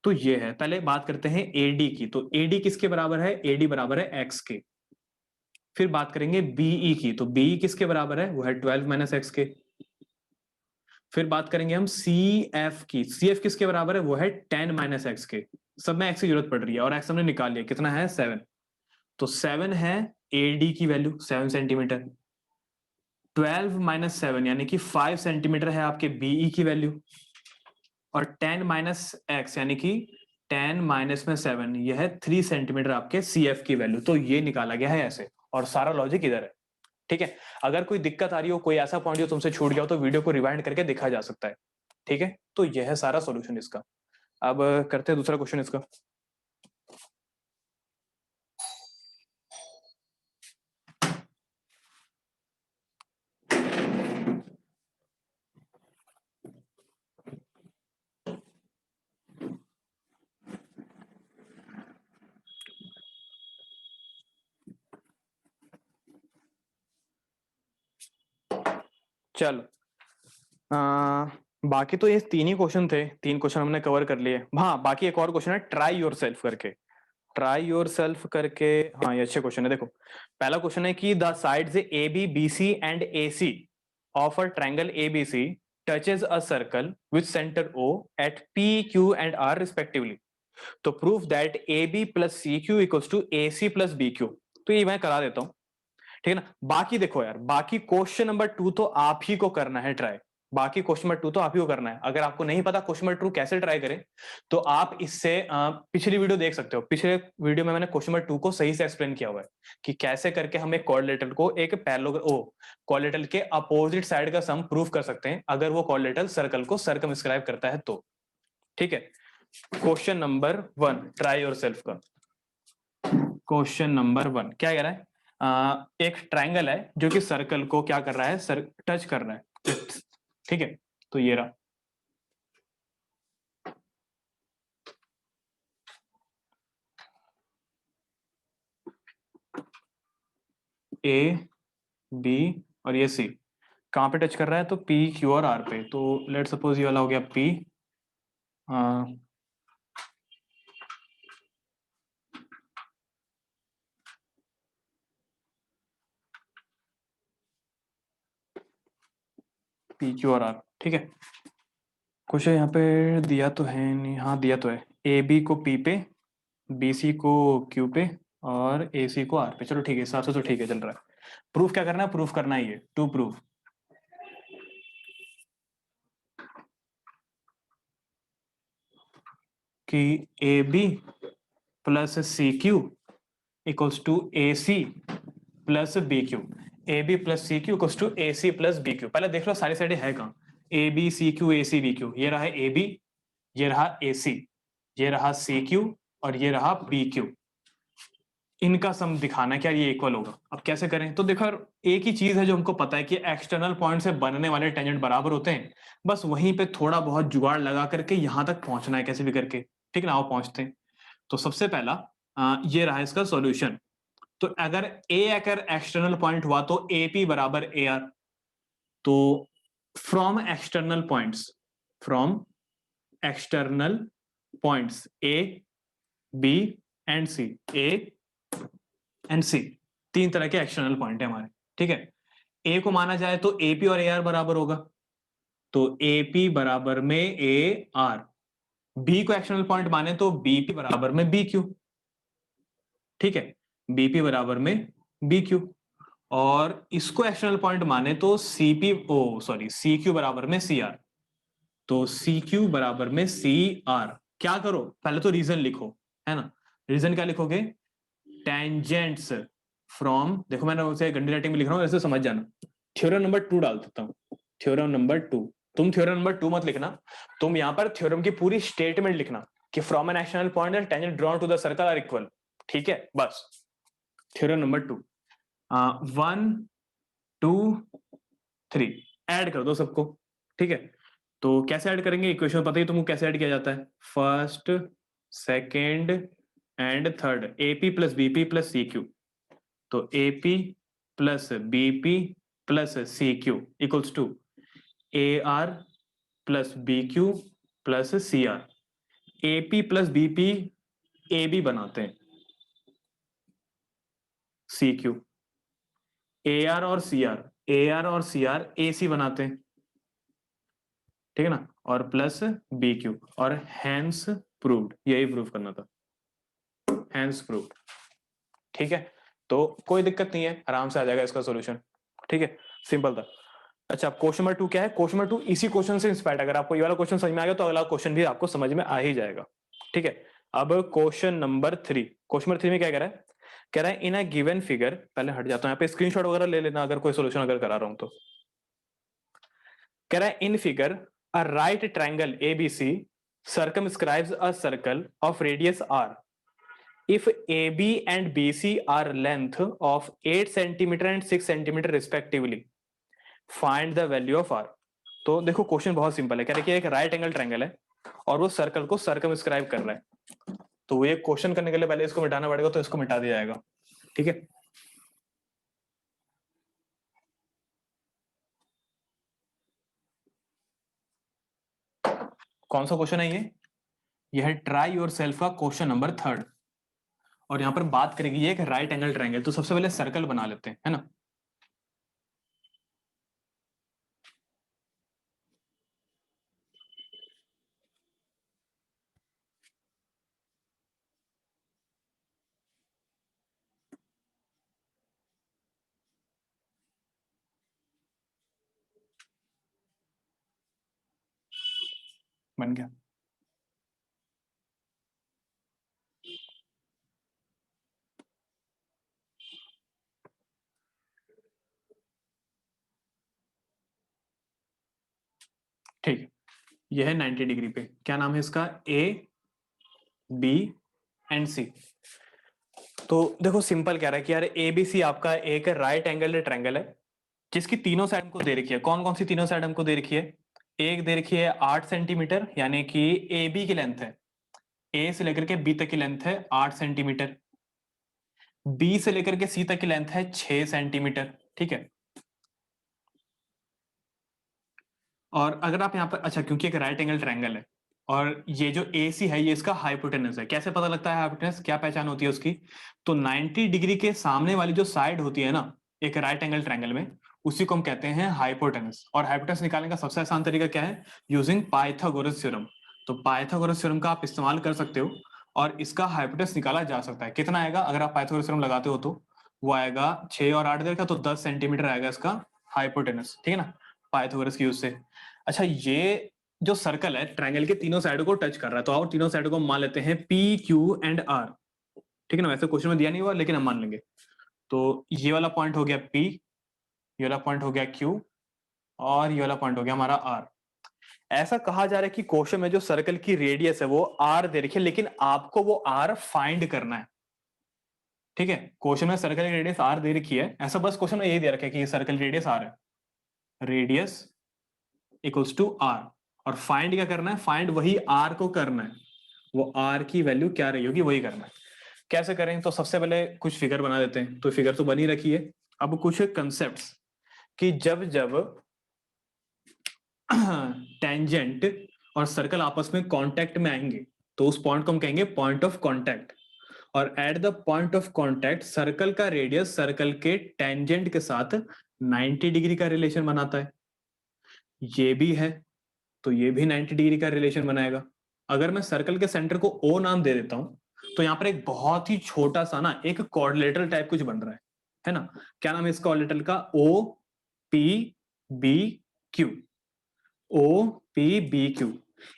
तो ये है, पहले बात करते हैं एडी की, तो एडी किसके बराबर है, एडी बराबर है एक्स के। फिर बात करेंगे बीई की, तो बीई किसके बराबर है, वो है 12 माइनस एक्स के। फिर बात करेंगे हम सी एफ की, सी एफ किसके बराबर है, वो है 10 माइनस एक्स के। सब में एक्स की जरूरत पड़ रही है और एक्स हमने निकाल लिया, कितना है 7। तो 7 है एडी की वैल्यू 7 सेंटीमीटर, 12 माइनस 7 यानी कि 5 सेंटीमीटर है आपके बीई की वैल्यू, और 10 माइनस एक्स यानी कि 10 माइनस में 7, यह है 3 सेंटीमीटर आपके सी एफ की वैल्यू। तो ये निकाला गया है ऐसे, और सारा लॉजिक इधर है। ठीक है, अगर कोई दिक्कत आ रही हो, कोई ऐसा पॉइंट जो तुमसे छूट गया हो, तो वीडियो को रिवाइंड करके देखा जा सकता है। ठीक है, तो यह है सारा सॉल्यूशन इसका। अब करते हैं दूसरा क्वेश्चन इसका। चलो, बाकी तो ये 3 ही क्वेश्चन थे, 3 क्वेश्चन हमने कवर कर लिए। हाँ बाकी एक और क्वेश्चन है ट्राई योर सेल्फ करके, ट्राई योर सेल्फ करके। हाँ ये अच्छे क्वेश्चन है, देखो पहला क्वेश्चन है कि the sides A B B C and A C of a triangle ABC touches a circle with center O at P, Q and R respectively. तो proof that AB plus CQ equals to AC plus BQ. तो ये मैं करा देता हूं, ठीक है ना। बाकी देखो यार, बाकी क्वेश्चन नंबर 2 तो आप ही को करना है ट्राई। बाकी क्वेश्चन नंबर 2 तो आप ही को करना है। अगर आपको नहीं पता क्वेश्चन नंबर 2 कैसे ट्राई करें, तो आप इससे पिछली वीडियो देख सकते हो। पिछले वीडियो में मैंने क्वेश्चन नंबर 2 को सही से एक्सप्लेन किया हुआ है कि कैसे करके हम एक क्वाड्रिलेटरल को एक क्वाड्रिलेटरल के अपोजिट साइड का सम प्रूव कर सकते हैं, अगर वो क्वाड्रिलेटरल सर्कल को सर्कमस्क्राइब करता है तो। ठीक है, क्वेश्चन नंबर 1 ट्राई योरसेल्फ का। क्वेश्चन नंबर 1 क्या कह रहा है? एक ट्रायंगल है जो कि सर्कल को क्या कर रहा है, टच कर रहा है। ठीक है, तो ये रहा। ए बी और ये सी कहाँ पे टच कर रहा है? तो पी क्यू और आर पे। तो लेट सपोज ये वाला हो गया पी, पी क्यू और आर। ठीक है, कुछ यहाँ पे दिया तो है नहीं, हाँ दिया तो है। ए बी को पी पे, बी सी को क्यू पे और ए सी को आर पे। चलो ठीक है, हिसाब से तो ठीक है चल रहा है। प्रूफ क्या करना है? प्रूफ करना ही है, टू प्रूफ कि A B plus C Q equals to A C plus B Q. A B plus C Q equals to A C plus B Q. पहले देख लो सारी साइडें है कहाँ? A B C Q A C B Q. ये रहा A B, ये रहा ए सी, ये रहा सी क्यू और ये रहा बी क्यू। इनका सम दिखाना है क्या ये इक्वल होगा। अब कैसे करें? तो देखो, एक ही चीज है जो हमको पता है कि एक्सटर्नल पॉइंट से बनने वाले टेंजेंट बराबर होते हैं। बस वहीं पे थोड़ा बहुत जुगाड़ लगा करके यहां तक पहुंचना है कैसे भी करके। ठीक ना, वो पहुंचते हैं। तो सबसे पहला ये रहा इसका सॉल्यूशन। तो अगर अगर एक्सटर्नल पॉइंट हुआ तो ए पी बराबर ए आर। तो from external points, from external points A B and C, A and C, तीन तरह के एक्सटर्नल पॉइंट है हमारे। ठीक है, ए को माना जाए तो ए पी और ए आर बराबर होगा। तो ए पी बराबर में ए आर। बी को एक्सटर्नल पॉइंट माने तो बी पी बराबर में बी क्यू। ठीक है, बीपी बराबर में बी क्यू। और इसको एक्सटर्नल पॉइंट माने तो सी क्यू बराबर में सी आर। तो सी क्यू बराबर में सी आर। क्या करो, पहले तो रीजन लिखो, है ना। रीजन क्या लिखोगे? टेंजेंट्स फ्रॉम, देखो मैंने उसे गंदी राइटिंग में लिख रहा हूं, ऐसे समझ जाना। थ्योरम नंबर 2 डाल देता हूं, थ्योरम नंबर 2। तुम थ्योरम नंबर 2 मत लिखना, तुम यहां पर थ्योरम की पूरी स्टेटमेंट लिखना कि from an external point and tangent drawn to the circle are equal. ठीक है, बस। थ्योरम नंबर 2, 1 2 3 ऐड कर दो सबको। ठीक है, तो कैसे ऐड करेंगे? इक्वेशन पता ही तुमको कैसे ऐड किया जाता है। First, second and third, AP plus BP plus C Q. तो AP plus BP plus C Q equals to A R plus B Q plus C R. AP plus BP A B बनाते हैं, सी Q. A R और C R, A R और C R A सी बनाते हैं। ठीक है ना, और प्लस बी क्यू। और हैंस प्रूव्ड, यही प्रूव करना था, हैंस प्रूव्ड। ठीक है, तो कोई दिक्कत नहीं है, आराम से आ जाएगा इसका सॉल्यूशन। ठीक है, सिंपल था। अच्छा, क्वेश्चन नंबर 2 क्या है? क्वेश्चन नंबर 2 इसी क्वेश्चन से इंस्पायर्ड। अगर आपको ये वाला क्वेश्चन समझ में आ गया तो अगला क्वेश्चन भी आपको समझ में आ ही जाएगा। ठीक है, अब क्वेश्चन नंबर 3। क्वेश्चन नंबर 3 में क्या कह रहा है? कह रहा है इन अ गिवन फिगर, पहले हट जाता हूं, यहाँ पे स्क्रीनशॉट वगैरह ले लेना अगर कोई सोल्यूशन अगर करा रहा हूं तो। कह रहा है in figure a right triangle ABC circumscribes a circle of radius r if AB and BC are length of 8 centimeter and 6 centimeter respectively. Find the value of r. तो देखो क्वेश्चन बहुत सिंपल है। कह रहे कि एक राइट एंगल ट्रायंगल है और वो सर्कल को सर्कमस्क्राइब कर रहा है। तो वो ये क्वेश्चन करने के लिए पहले इसको मिटाना पड़ेगा, तो इसको मिटा दिया जाएगा। ठीक है, कौन सा क्वेश्चन है ये? यह है ट्राई योर सेल्फ का क्वेश्चन नंबर 3। और यहां पर बात करेगी ये एक राइट एंगल ट्रायंगल। तो सबसे पहले सर्कल बना लेते हैं, है ना। बन गया। ठीक है, यह है 90 डिग्री पे, क्या नाम है इसका, ए बी एंड सी। तो देखो सिंपल कह रहा है कि यार ए बी सी आपका एक राइट एंगल ट्रायंगल है जिसकी तीनों साइड हमको दे रखी है। कौन कौन सी तीनों साइड हमको दे रखी है? एक दे रखी है 8 सेंटीमीटर, यानी कि ए बी की लेंथ है, ए से लेकर के बी तक की लेंथ है 8 सेंटीमीटर, बी से लेकर के सी तक की लेंथ है 6 सेंटीमीटर। ठीक है, और अगर आप यहाँ पर, अच्छा क्योंकि एक राइट एंगल ट्रायंगल है और ये जो ए सी है ये इसका हाइपोटेनस है, कैसे पता लगता है हाइपोटेनस, क्या पहचान होती है उसकी? तो 90 डिग्री के सामने वाली जो साइड होती है ना एक राइट एंगल ट्रायंगल में, उसी को हम कहते हैं हाइपोटेनस। और हाइपोटेनस निकालने का सबसे आसान तरीका क्या है? Using Pythagoras theorem. तो पाइथागोरस थ्योरम का आप इस्तेमाल कर सकते हो और इसका हाइपोटेनस निकाला जा सकता है। कितना आएगा अगर आप पाइथागोरस थ्योरम लगाते हो? तो वो आएगा 6 और 8 देखा तो 10 सेंटीमीटर आएगा इसका हाइपोटेनस। ठीक है ना, पाइथागोरस की यूज से। अच्छा, ये जो सर्कल है ट्रायंगल के तीनों साइडों को टच कर रहा है, तो आओ तीनों साइडों को मान लेते हैं पी क्यू एंड आर। ठीक है ना, वैसे क्वेश्चन में दिया नहीं हुआ लेकिन हम मान लेंगे। तो ये वाला पॉइंट हो गया पी, ये वाला पॉइंट हो गया क्यू, और ये वाला पॉइंट हो गया हमारा आर। ऐसा कहा जा रहा है कि क्वेश्चन में जो सर्कल की रेडियस है वो आर दे रखी है, लेकिन आपको वो आर फाइंड करना है। ठीक है, क्वेश्चन में सर्कल की रेडियस आर दे रखी है, ऐसा बस क्वेश्चन में यही दे रखा है कि ये सर्कल रेडियस आर है, रेडियस इक्वल्स टू आर। और फाइंड क्या करना है? फाइंड वही आर को करना है, वो आर की वैल्यू क्या रही होगी वही करना है। कैसे करें? तो सबसे पहले कुछ फिगर बना देते हैं। तो फिगर तो बनी रखी है, अब कुछ कंसेप्ट्स कि जब जब टेंजेंट और सर्कल आपस में कांटेक्ट में आएंगे तो उस पॉइंट को हम कहेंगे पॉइंट ऑफ कांटेक्ट। और eight the point of contact circle का रेडियस सर्कल के टेंजेंट के साथ 90 डिग्री का रिलेशन बनाता है। ये भी है तो ये भी 90 डिग्री का रिलेशन बनाएगा। अगर मैं सर्कल के सेंटर को ओ नाम दे देता हूं तो यहाँ पर एक बहुत ही छोटा सा ना एक क्वाड्रिलेटरल टाइप कुछ बन रहा है ना? क्या नाम है इस quadrilateral O? P P B O, P P B क्यू।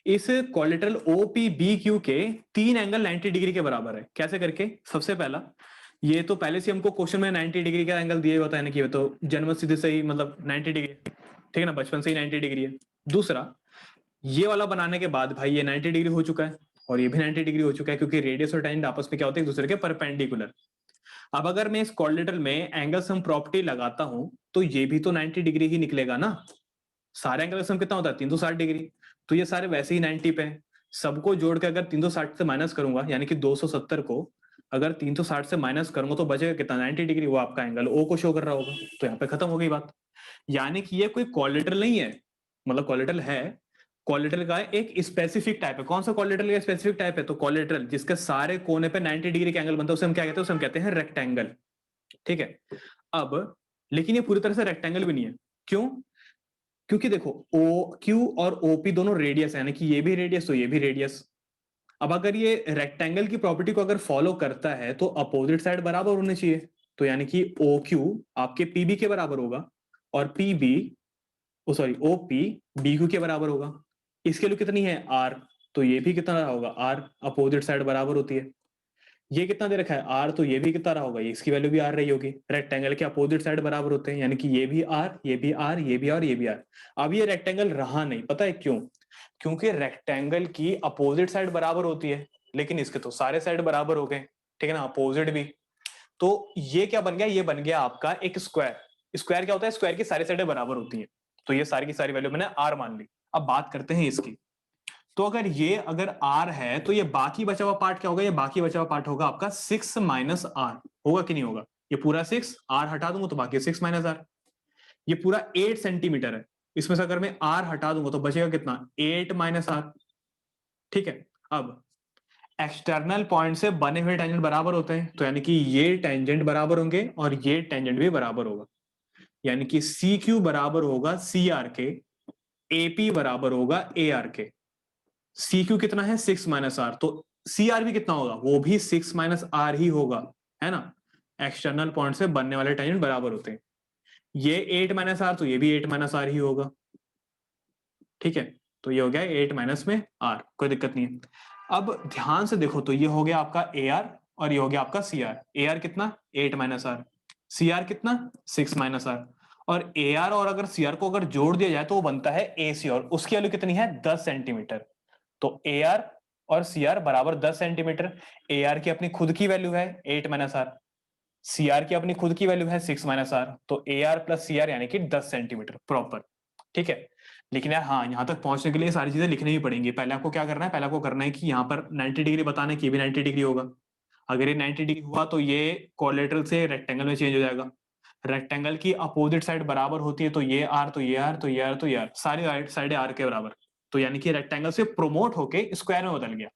इस quadrilateral O P B Q के तीन एंगल 90 डिग्री के बराबर है। कैसे करके? सबसे पहला, ये तो पहले से हमको क्वेश्चन में 90 डिग्री का एंगल दिए होता है ना, कि तो जन्म सिद्ध से ही मतलब 90 डिग्री, ठीक है ना, बचपन से ही 90 डिग्री है। दूसरा, ये वाला बनाने के बाद भाई ये 90 डिग्री हो चुका है और ये भी 90 डिग्री हो चुका है, क्योंकि रेडियस और टेंजेंट आपस में क्या होते हैं? एक दूसरे के परपेंडिकुलर। अब अगर मैं इस क्वाड्रिलेटरल में एंगल सम प्रॉपर्टी लगाता हूं तो ये भी तो 90 डिग्री ही निकलेगा ना। सारे एंगल का सम कितना होता है? 360 डिग्री। तो ये सारे वैसे ही 90 पे हैं। सबको जोड़ के अगर 360 से माइनस करूंगा, यानी कि 270 को अगर 360 से माइनस करूंगा तो बचेगा कितना? 90 डिग्री। वो आपका एंगल ओ को शो कर रहा होगा। तो यहाँ पे खत्म हो गई बात। यानी कि ये कोई क्वाड्रिलेटरल नहीं है, मतलब क्वाड्रिलेटरल है, क्वाड्रिलेटरल का एक स्पेसिफिक टाइप है। कौन सा क्वाड्रिलेटरल का स्पेसिफिक टाइप है? तो क्वाड्रिलेटरल जिसके सारे कोने पे 90 डिग्री का एंगल बनता है उसे हम क्या कहते हैं? उसे हम कहते हैं रेक्टेंगल। ठीक है, अब लेकिन ये पूरी तरह से रेक्टेंगल भी नहीं है। क्यों? क्योंकि देखो ओ क्यू और ओपी दोनों रेडियस है, यानी कि ये भी रेडियस तो ये भी रेडियस। अब अगर ये रेक्टेंगल की प्रॉपर्टी को अगर फॉलो करता है तो अपोजिट साइड बराबर होने चाहिए। तो यानी कि ओ क्यू आपके पीबी के बराबर होगा और PB, oh sorry, O P B Q के बराबर होगा। इसके लिए कितनी है? आर। तो ये भी कितना रहा होगा? आर। अपोजिट साइड बराबर होती है। ये कितना दे रखा है? आर। तो ये भी कितना रहा होगा? इसकी वैल्यू भी आर रही होगी। रेक्टेंगल के अपोजिट साइड बराबर होते हैं, यानी कि ये भी आर, ये भी आर, ये भी आर, ये भी आर। अब ये रेक्टेंगल रहा नहीं, पता है क्यों? क्योंकि रेक्टेंगल की अपोजिट साइड बराबर होती है, लेकिन इसके तो सारे साइड बराबर हो गए। ठीक है ना, अपोजिट भी। तो ये क्या बन गया? ये बन गया आपका एक स्क्वायर। स्क्वायर क्या होता है? स्क्वायर की सारी साइडें बराबर होती है। तो ये सारी की सारी वैल्यू मैंने आर मान ली। अब बात करते हैं इसकी। तो अगर ये अगर आर है तो ये बाकी बचा हुआ पार्ट क्या होगा? ये बाकी बचा हुआ पार्ट होगा आपका 6 माइनस आर। होगा कि नहीं होगा? ये पूरा 6, आर हटा दूंगा तो बाकी 6 माइनस आर। ये पूरा 8 सेंटीमीटर है, इसमें से अगर मैं आर हटा दूंगा तो बचेगा कितना? 8 माइनस आर। ठीक है, अब एक्सटर्नल पॉइंट से बने हुए टेंजेंट बराबर होते हैं, तो यानी कि ये टेंजेंट बराबर होंगे और ये टेंजेंट भी बराबर होगा। यानी कि सी क्यू बराबर होगा सी आर के, एपी बराबर होगा ए आर के। सी क्यू कितना है? 6 माइनस आर। तो सी आर भी कितना होगा? वो भी 6 माइनस आर ही होगा, है ना? एक्सटर्नल पॉइंट से बनने वाले टेंजेंट बराबर होते हैं। ये 8 माइनस आर तो ये भी 8 माइनस आर ही होगा। ठीक है, तो ये हो गया 8 माइनस में आर, कोई दिक्कत नहीं है। अब ध्यान से देखो तो ये हो गया आपका ए आर और ये हो गया आपका सी आर। ए आर कितना 8 माइनस आर, सी आर कितना 6 माइनस आर। और ए आर और अगर सी आर को अगर जोड़ दिया जाए तो वो बनता है ए सी, और उसकी वैल्यू कितनी है 10 सेंटीमीटर। तो ए आर और सी आर बराबर 10 सेंटीमीटर। ए आर की अपनी खुद की वैल्यू है 8 माइनस आर, सी आर की अपनी खुद की वैल्यू है 6 माइनस आर, तो A R plus C R यानी कि 10 सेंटीमीटर प्रॉपर। ठीक है, लेकिन यार हाँ, यहां तक पहुंचने के लिए सारी चीजें लिखनी ही पड़ेंगी। पहले आपको क्या करना है, पहले आपको करना है कि यहाँ पर 90 डिग्री बताना है कि भी 90 डिग्री होगा। अगर ये 90 डिग्री हुआ तो ये कोलेटरल से रेक्टेंगल में चेंज हो जाएगा। रेक्टेंगल की अपोजिट साइड बराबर होती है, तो ये आर, तो ये आर, तो ये आर, तो ये आर, सारी साइड आर के बराबर। तो यानी कि रेक्टेंगल से प्रोमोट होके स्क्वायर में बदल गया,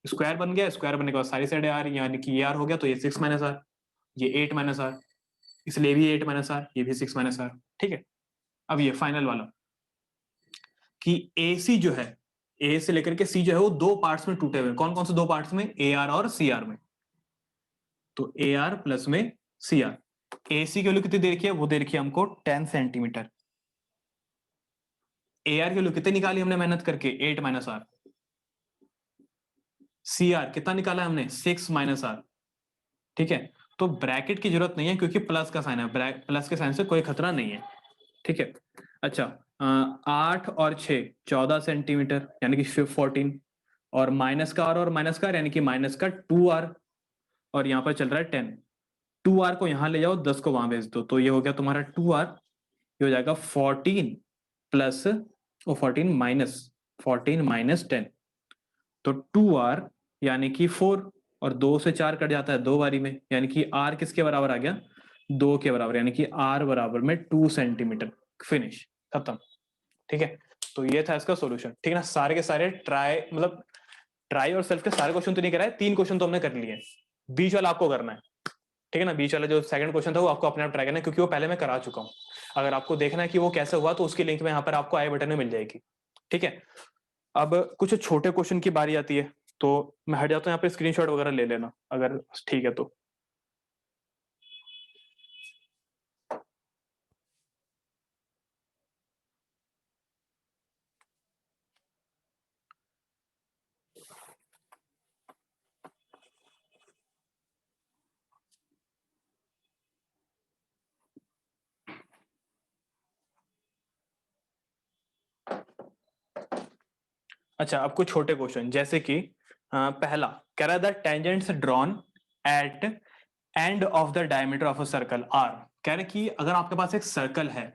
स्क्वायर बन गया। स्क्वायर बनने के बाद सारी साइड आर, यानी कि ये आर हो गया, तो ये 6 माइनस आर, ये 8 माइनस आर, इसलिए भी 8 माइनस आर, ये भी 6 माइनस आर। ठीक है, अब ये फाइनल वाला कि ए सी जो है, ए से लेकर के सी जो है वो दो पार्ट्स में टूटे हुए। कौन कौन से दो पार्ट्स में, ए आर और सी आर में। तो ए आर प्लस में सी आर। ए सी की वैल्यू कितनी दे रखी है, वो दे रखी है हमको 10 सेंटीमीटर। ए आर की वैल्यू कितनी निकाली हमने मेहनत करके, 8 माइनस आर। सी आर कितना निकाला हमने, 6 माइनस आर। ठीक है, तो ब्रैकेट की जरूरत नहीं है क्योंकि प्लस का साइन है, प्लस के साइन से कोई खतरा नहीं है। ठीक है, अच्छा 8 और 6 14 सेंटीमीटर यानी कि 14, और माइनस का आर और माइनस का आर यानी कि माइनस का 2r, और यहाँ पर चल रहा है 10। 2r को यहाँ ले जाओ, 10 को वहां भेज दो, तो ये हो गया तुम्हारा 2r। ये हो जाएगा 14 प्लस 14 माइनस 10, तो 2r यानी कि 4, और 2 से 4 कट जाता है दो बारी में, यानी कि r किसके बराबर आ गया, 2 के बराबर, यानी कि r बराबर में 2 सेंटीमीटर। फिनिश, खत्म। ठीक है, तो ये था इसका सॉल्यूशन। ठीक है ना, सारे के सारे ट्राई, मतलब ट्राई और सेल्फ के सारे क्वेश्चन तो नहीं कराए, 3 क्वेश्चन तो हमने कर लिए। बीच वाला आपको करना है। ठीक है ना, बीच वाला जो सेकंड क्वेश्चन था वो आपको अपने आप ट्राई करना है, क्योंकि वो पहले मैं करा चुका हूँ। अगर आपको देखना है कि वो कैसे हुआ तो उसकी लिंक में यहाँ पर आपको आई बटन में मिल जाएगी। ठीक है, अब कुछ छोटे क्वेश्चन की बारी आती है, तो मैं हट जाता हूँ, यहाँ पे स्क्रीनशॉट वगैरह ले लेना अगर ठीक है तो। अच्छा, अब कुछ छोटे क्वेश्चन, जैसे कि पहला कह रहा है the tangents drawn at end of the diameter of a circle are. कह रहे कि अगर आपके पास एक सर्कल है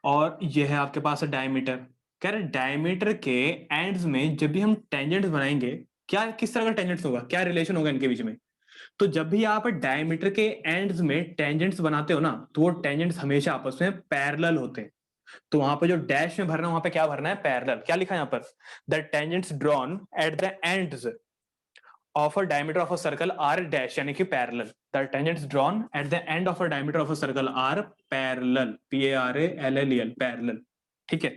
और यह है आपके पास डायमीटर, कह रहे डायमीटर के एंड्स में जब भी हम टेंजेंट्स बनाएंगे, क्या किस तरह का टेंजेंट्स होगा, क्या रिलेशन होगा इनके बीच में। तो जब भी आप डायमीटर के एंड्स में टेंजेंट्स बनाते हो ना, तो वो टेंजेंट्स हमेशा आपस में पैरेलल होते हैं। तो वहां पे जो डैश में भरना है वहां पे क्या भरना है, पैरेलल। क्या लिखा है यहाँ पर, the tangents drawn at the ends of a diameter of a circle are dash यानी कि parallel. The tangents drawn at the end of a diameter of a circle are parallel. P-A-R-A-L-L-E-L, parallel. ठीक है,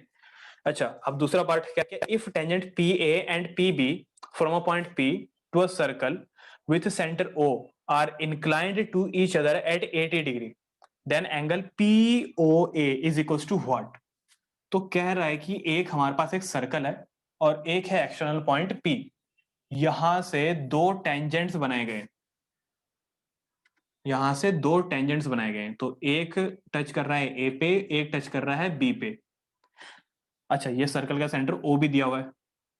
अच्छा अब दूसरा part क्या है, if tangent PA and PB from a point P to a circle with center O are inclined to each other at 80 degree, then angle POA is equals to what? तो कह रहा है कि एक हमारे पास एक सर्कल है और एक है एक्सटर्नल पॉइंट P, यहां से दो टेंजेंट्स बनाए गए, यहां से दो टेंजेंट्स बनाए गए, तो एक टच कर रहा है ए पे, एक टच कर रहा है बी पे। अच्छा, ये सर्कल का सेंटर ओ भी दिया हुआ है,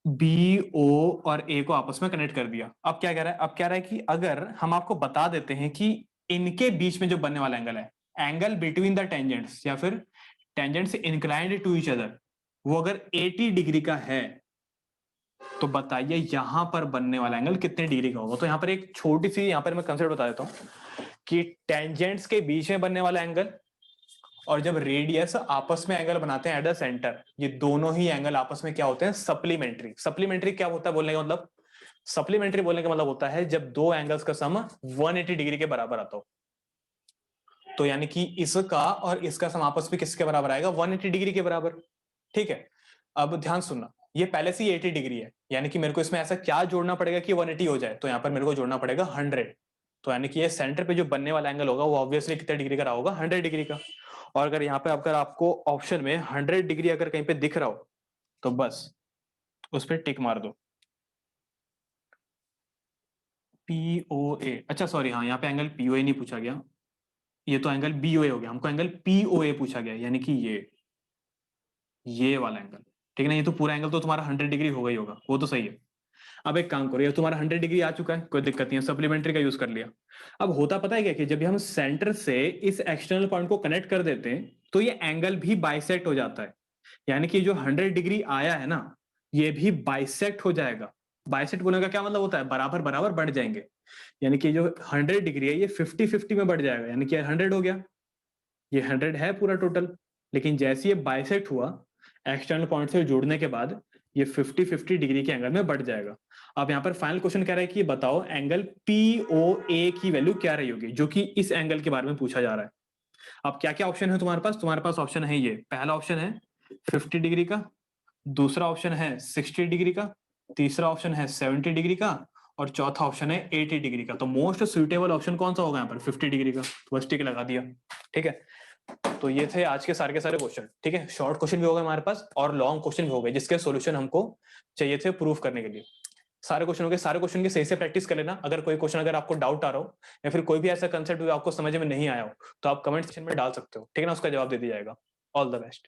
बी ओ और ए को आपस में कनेक्ट कर दिया। अब क्या कह रहा है, अब कह रहा है कि अगर हम आपको बता देते हैं कि इनके बीच में जो बनने वाला एंगल है, एंगल बिटवीन द टेंजेंट्स या फिर tangents inclined to each other, वो अगर 80 डिग्री का है, तो बताइए यहां पर बनने वाला एंगल कितने डिग्री का होगा। तो यहां पर एक छोटी सी यहां पर मैं कंसेप्ट बता देता हूं कि टेंजेंट्स के बीच में बनने वाला एंगल और जब रेडियस आपस में एंगल बनाते हैं एट द सेंटर, ये दोनों ही एंगल आपस में क्या होते हैं, सप्लीमेंट्री। सप्लीमेंट्री क्या होता है बोलने का मतलब, सप्लीमेंट्री बोलने का मतलब होता है जब दो एंगल्स का सम 180 डिग्री के बराबर आता हो। तो यानी कि इसका और इसका सम आपस में किसके बराबर आएगा, 180 डिग्री के बराबर। ठीक है, अब ध्यान सुनना, ये पहले से ही 80 डिग्री है, यानी कि मेरे को इसमें ऐसा क्या जोड़ना पड़ेगा कि 180 हो जाए, तो यहाँ पर मेरे को जोड़ना पड़ेगा 100। तो यानी कि ये सेंटर पे जो बनने वाला एंगल होगा वो ऑब्वियसली कितने डिग्री का रहा होगा, 100 डिग्री का। और अगर यहाँ पे अगर आपको ऑप्शन में 100 डिग्री अगर कहीं पे दिख रहा हो, तो बस उस पर टिक मार दो। पीओए, अच्छा सॉरी, हाँ यहाँ पे एंगल पीओए नहीं पूछा गया, ये तो एंगल बीओए हो गया, हमको एंगल पीओए पूछा गया, यानी कि ये वाला एंगल। ठीक है ना, ये तो पूरा एंगल तो तुम्हारा 100 डिग्री हो गई होगा, वो तो सही है। अब एक काम करो, ये तुम्हारा 100 डिग्री आ चुका है, कोई दिक्कत नहीं है, सप्लीमेंट्री का यूज कर लिया। अब होता पता है क्या कि जब हम सेंटर से इस एक्सटर्नल पॉइंट को कनेक्ट कर देते हैं तो ये एंगल भी बाइसेक्ट हो जाता है, यानी कि जो 100 डिग्री आया है ना, ये भी बाइसेक्ट हो जाएगा। बाइसेक्ट बोलने का क्या मतलब होता है, बराबर बराबर बढ़ जाएंगे, यानी कि जो 100 डिग्री है ये 50-50 में बढ़ जाएगा, यानी कि 100 हो गया, ये 100 है पूरा टोटल। लेकिन जैसे ये बाइसेक्ट हुआ एक्सटर्नल पॉइंट से जुड़ने के बाद, ये 50-50 डिग्री के एंगल में बढ़ जाएगा। अब यहाँ पर फाइनल क्वेश्चन कह रहा है कि बताओ एंगल पीओए की वैल्यू क्या रही होगी, जो कि इस एंगल के बारे में पूछा जा रहा है। अब क्या क्या ऑप्शन है तुम्हारे पास ऑप्शन है, ये पहला ऑप्शन है 50 डिग्री का, दूसरा ऑप्शन है 60 डिग्री का, तीसरा ऑप्शन है 70 डिग्री का, और चौथा ऑप्शन है 80 डिग्री का। तो मोस्ट सुइटेबल ऑप्शन कौन सा होगा यहाँ पर, 50 डिग्री का, तो बस टिक लगा दिया। ठीक है, तो ये थे आज के सारे क्वेश्चन। ठीक है, शॉर्ट क्वेश्चन भी हो गए हमारे पास और लॉन्ग क्वेश्चन भी हो गए, जिसके सॉल्यूशन हमको चाहिए थे प्रूफ करने के लिए। सारे क्वेश्चन हो गए, सारे क्वेश्चन की सही से प्रैक्टिस कर लेना। अगर कोई क्वेश्चन अगर आपको डाउट आ रहा हो या फिर कोई भी ऐसा कंसेप्ट आपको समझ में नहीं आया हो तो आप कमेंट सेक्शन में डाल सकते हो, ठीक है ना, उसका जवाब दे दिया जाएगा। All the best.